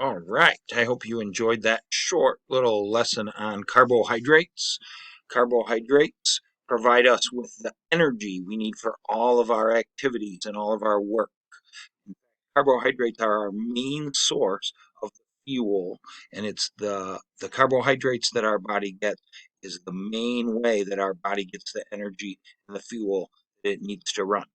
All right. I hope you enjoyed that short little lesson on carbohydrates. Carbohydrates provide us with the energy we need for all of our activities and all of our work. Carbohydrates are our main source of fuel, and it's the carbohydrates that our body gets is the main way that our body gets the energy and the fuel that it needs to run.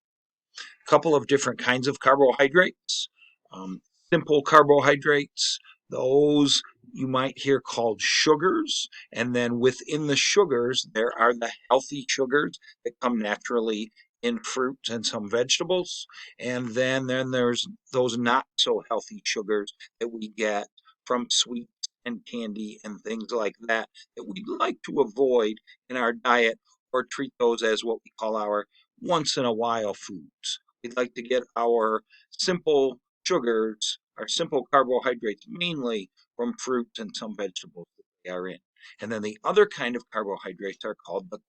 Couple of different kinds of carbohydrates. Um, Simple carbohydrates, those you might hear called sugars. And then within the sugars, there are the healthy sugars that come naturally in fruits and some vegetables. And then there's those not so healthy sugars that we get from sweets and candy and things like that that we'd like to avoid in our diet or treat those as what we call our once in a while foods. We'd like to get our simple sugars, our simple carbohydrates, mainly from fruits and some vegetables that they are in. And then the other kind of carbohydrates are called the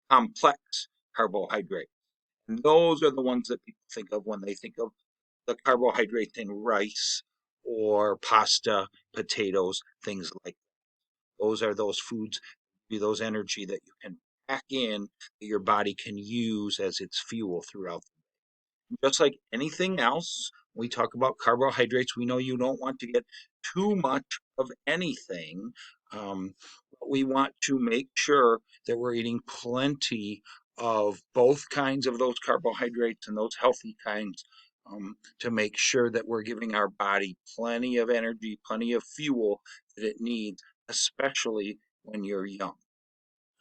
complex carbohydrates. And those are the ones that people think of when they think of the carbohydrates in rice or pasta, potatoes, things like that. Those are those foods, those energy that you can pack in that your body can use as its fuel throughout just like anything else, we talk about carbohydrates. We know you don't want to get too much of anything. But we want to make sure that we're eating plenty of both kinds of those carbohydrates and those healthy kinds to make sure that we're giving our body plenty of energy, plenty of fuel that it needs, especially when you're young.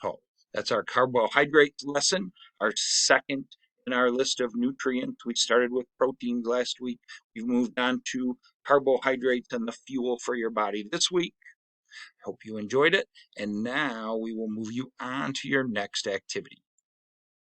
So that's our carbohydrates lesson, our second in our list of nutrients. We started with proteins last week. We've moved on to carbohydrates and the fuel for your body this week. Hope you enjoyed it. And now we will move you on to your next activity.